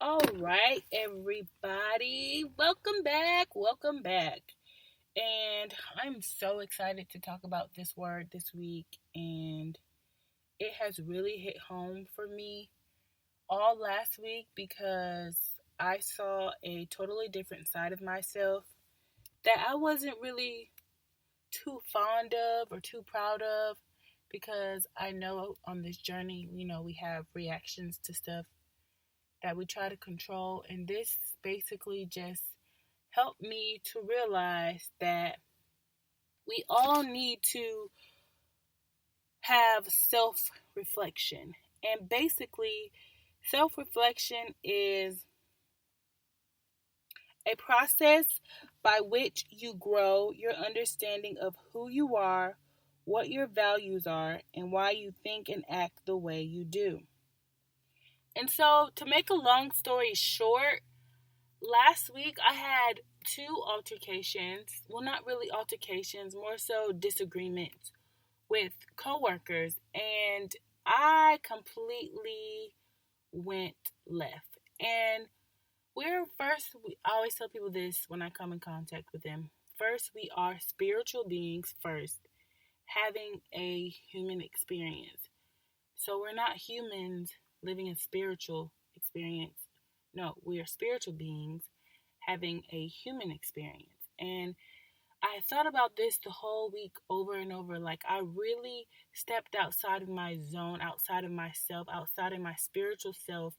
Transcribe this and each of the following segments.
All right, everybody. Welcome back. Welcome back. And I'm so excited to talk about this word this week. And it has really hit home for me all last week because I saw a totally different side of myself that I wasn't really too fond of or too proud of because I know on this journey, we have reactions to stuff that we try to control. And this basically just helped me to realize that we all need to have self reflection. And basically, self reflection is a process by which you grow your understanding of who you are, what your values are, and why you think and act the way you do. And so, to make a long story short, last week I had two altercations. Well, not really altercations, more so disagreements with coworkers. And I completely went left. And I always tell people this when I come in contact with them. First, we are spiritual beings first, having a human experience. So we're not humans living a spiritual experience. No, we are spiritual beings having a human experience. And I thought about this the whole week over and over. Like, I really stepped outside of my zone, outside of myself, outside of my spiritual self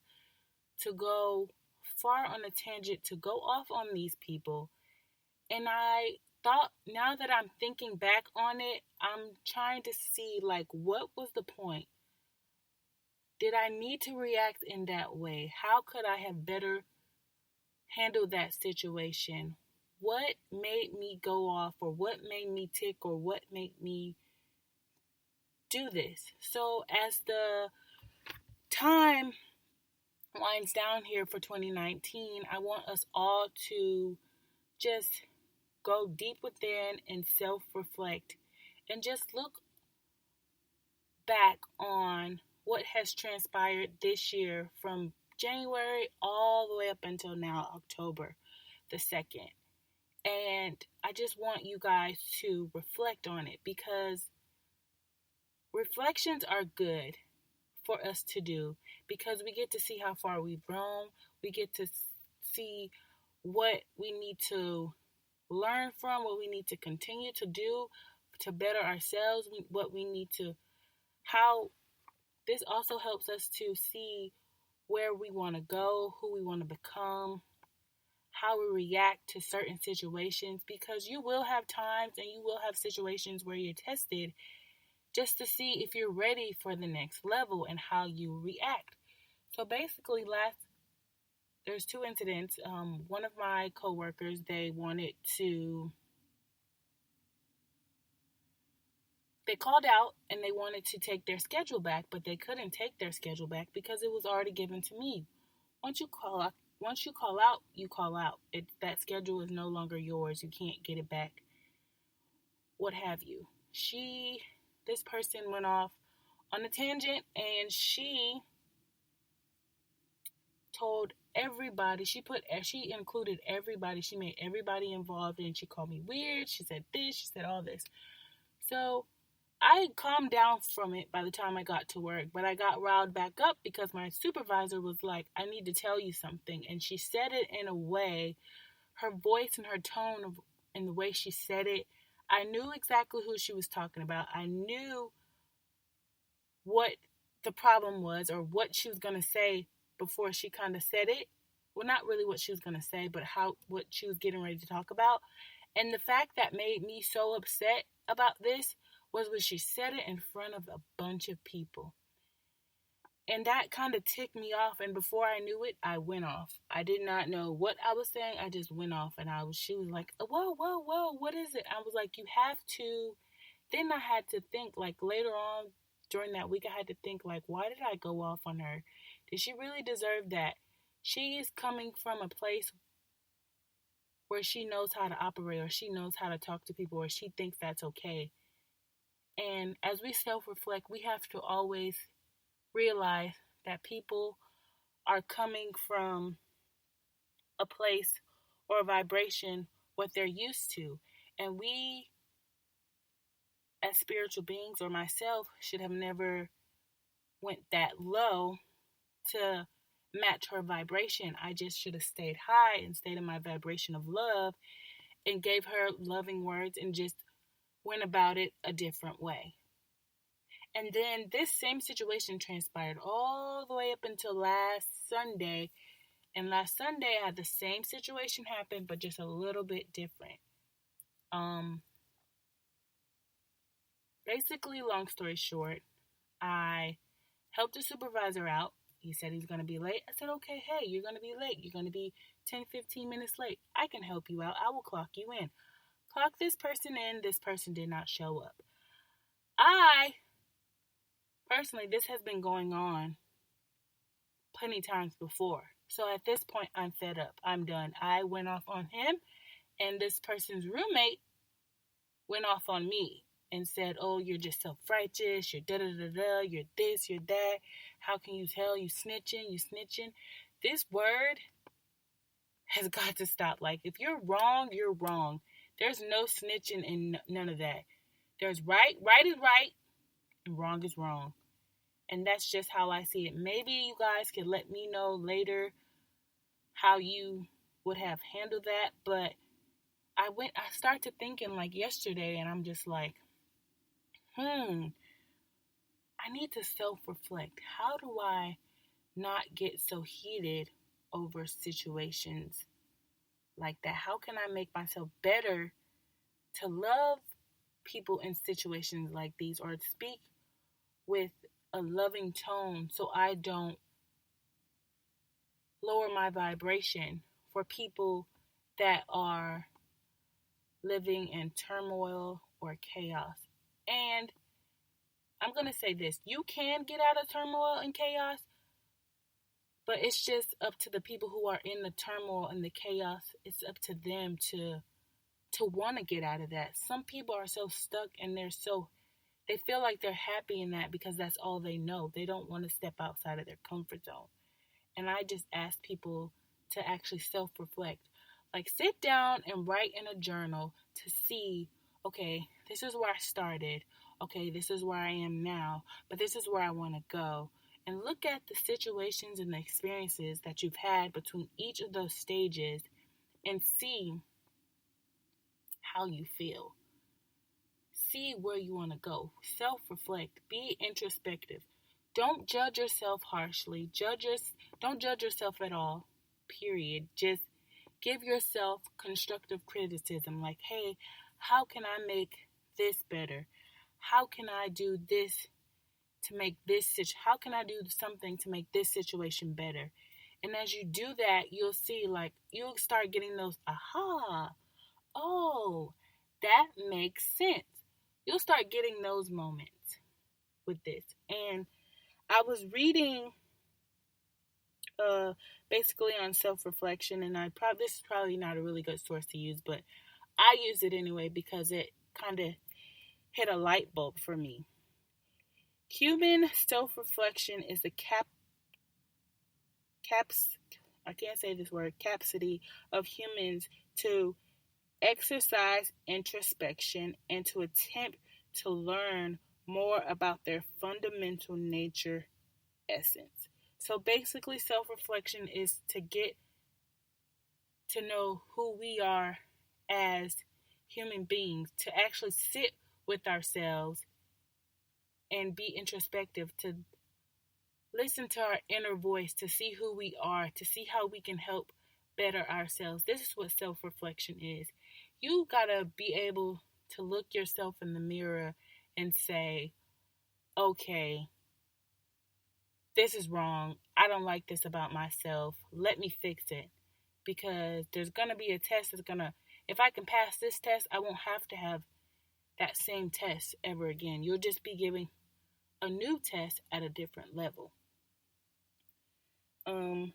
to go far on a tangent, to go off on these people. And I thought, now that I'm thinking back on it, I'm trying to see, like, what was the point? Did I need to react in that way? How could I have better handled that situation? What made me go off, or what made me tick, or what made me do this? So as the time winds down here for 2019, I want us all to just go deep within and self-reflect and just look back on what has transpired this year from January all the way up until now, October the 2nd. And I just want you guys to reflect on it, because reflections are good for us to do, because we get to see how far we've grown. We get to see what we need to learn from, what we need to continue to do to better ourselves, what we need to, how this also helps us to see where we want to go, who we want to become, how we react to certain situations, because you will have times and you will have situations where you're tested just to see if you're ready for the next level and how you react. So basically, there's two incidents. One of my coworkers, they called out and they wanted to take their schedule back, but they couldn't take their schedule back because it was already given to me. Once you call out, you call out. That schedule is no longer yours. You can't get it back. What have you? This person went off on a tangent, and she told everybody. She included everybody. She made everybody involved, and she called me weird. She said this. She said all this. So I calmed down from it by the time I got to work, but I got riled back up because my supervisor was like, I need to tell you something. And she said it in a way, her voice and her tone and the way she said it, I knew exactly who she was talking about. I knew what the problem was, or what she was going to say before she kind of said it. Well, not really what she was going to say, but what she was getting ready to talk about. And the fact that made me so upset about this was when she said it in front of a bunch of people. And that kind of ticked me off. And before I knew it, I went off. I did not know what I was saying. I just went off. And she was like, whoa, what is it? I was like, you have to. Then I had to think, like, later on during that week, I had to think, like, why did I go off on her? Did she really deserve that? She is coming from a place where she knows how to operate, or she knows how to talk to people, or she thinks that's okay. And as we self-reflect, we have to always realize that people are coming from a place or a vibration what they're used to. And we, as spiritual beings, or myself, should have never went that low to match her vibration. I just should have stayed high and stayed in my vibration of love and gave her loving words and just went about it a different way. And then this same situation transpired all the way up until last Sunday. And last Sunday I had the same situation happen, but just a little bit different. Basically, long story short, I helped the supervisor out. He said he's going to be late. I said, okay, hey, you're going to be late. You're going to be 10, 15 minutes late. I can help you out. I will clock you in. Clock this person in. This person did not show up. Personally, this has been going on plenty times before. So at this point, I'm fed up. I'm done. I went off on him, and this person's roommate went off on me and said, oh, you're just self-righteous, you're da-da-da-da, you're this, you're that. How can you tell? You snitching. This word has got to stop. Like, if you're wrong, you're wrong. There's no snitching and none of that. There's right is right, and wrong is wrong. And that's just how I see it. Maybe you guys can let me know later how you would have handled that. But I started thinking like yesterday, and I'm just like, I need to self-reflect. How do I not get so heated over situations like that? How can I make myself better to love people in situations like these, or speak with a loving tone so I don't lower my vibration for people that are living in turmoil or chaos? And I'm going to say this. You can get out of turmoil and chaos, but it's just up to the people who are in the turmoil and the chaos. It's up to them to want to get out of that. Some people are so stuck, and they feel like they're happy in that because that's all they know. They don't want to step outside of their comfort zone. And I just ask people to actually self-reflect. Like, sit down and write in a journal to see, okay, this is where I started. Okay, this is where I am now, but this is where I want to go. And look at the situations and the experiences that you've had between each of those stages and see how you feel. See where you want to go. Self-reflect. Be introspective. Don't judge yourself harshly. Don't judge yourself at all. Period. Just give yourself constructive criticism. Like, hey, how can I make this better? How can I do this to make how can I do something to make this situation better? And as you do that, you'll see, like, you'll start getting those aha. Oh, that makes sense. You'll start getting those moments with this. And I was reading basically on self-reflection, and this is probably not a really good source to use, but I use it anyway because it kind of hit a light bulb for me. Human self-reflection is the capacity of humans to exercise introspection and to attempt to learn more about their fundamental nature essence. So basically, self-reflection is to get to know who we are as human beings, to actually sit with ourselves and be introspective, to listen to our inner voice, to see who we are, to see how we can help better ourselves. This is what self-reflection is. You gotta be able to look yourself in the mirror and say, okay, this is wrong. I don't like this about myself. Let me fix it. Because there's gonna be a test if I can pass this test, I won't have to have that same test ever again. You'll just be giving a new test at a different level. I'm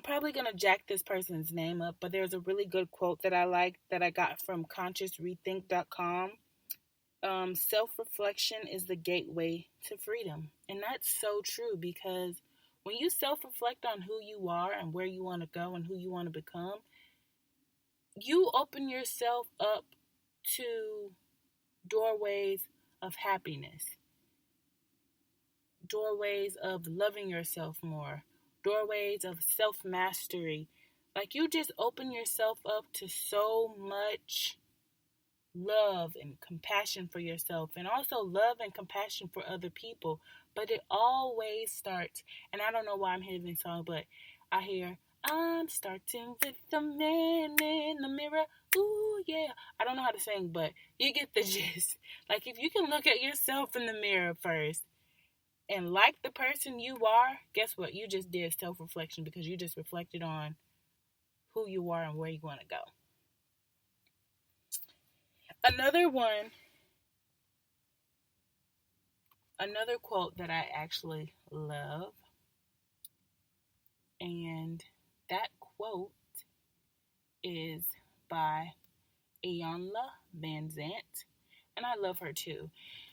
probably going to jack this person's name up, but there's a really good quote that I like that I got from consciousrethink.com. self-reflection is the gateway to freedom. And that's so true, because when you self-reflect on who you are and where you want to go and who you want to become, you open yourself up to doorways of happiness, doorways of loving yourself more, doorways of self-mastery. Like, you just open yourself up to so much love and compassion for yourself, and also love and compassion for other people. But it always starts, and I don't know why I'm hearing this song, but I hear, I'm starting with the man in the mirror. Ooh, yeah. I don't know how to sing, but you get the gist. Like, if you can look at yourself in the mirror first and like the person you are, guess what? You just did self-reflection, because you just reflected on who you are and where you want to go. Another quote that I actually love, and that quote is by Iyanla Vanzant, and I love her too.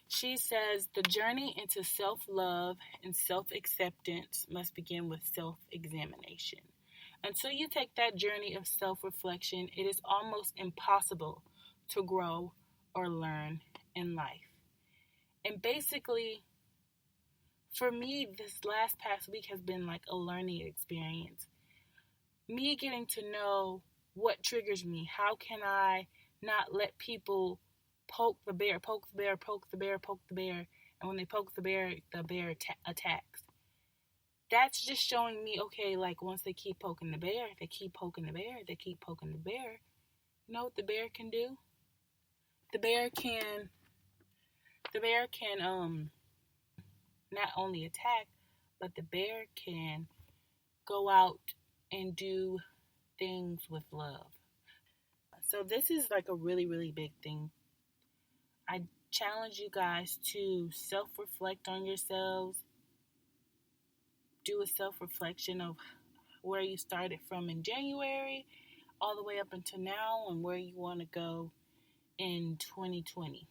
She says, the journey into self-love and self-acceptance must begin with self-examination. Until you take that journey of self-reflection, it is almost impossible to grow or learn in life. And basically, for me, this past week has been like a learning experience. Me getting to know what triggers me. How can I not let people poke the bear, and when they poke the bear attacks. That's just showing me, okay, like, once they keep poking the bear, you know what the bear can do? The bear can not only attack, but the bear can go out and do things with love. So this is like a really, really big thing. I challenge you guys to self-reflect on yourselves. Do a self-reflection of where you started from in January all the way up until now, and where you want to go in 2020.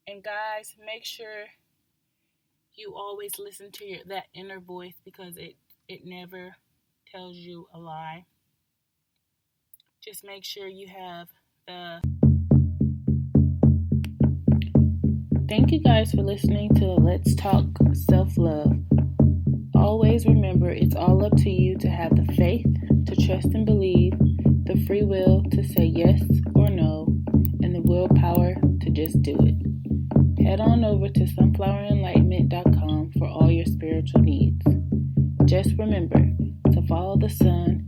And guys, make sure you always listen to that inner voice, because it never tells you a lie. Just make sure you have the... Thank you guys for listening to Let's Talk Self-Love. Always remember, it's all up to you to have the faith, to trust and believe, the free will to say yes or no, and the willpower to just do it. Head on over to sunflowerenlightenment.com for all your spiritual needs. Just remember to follow the sun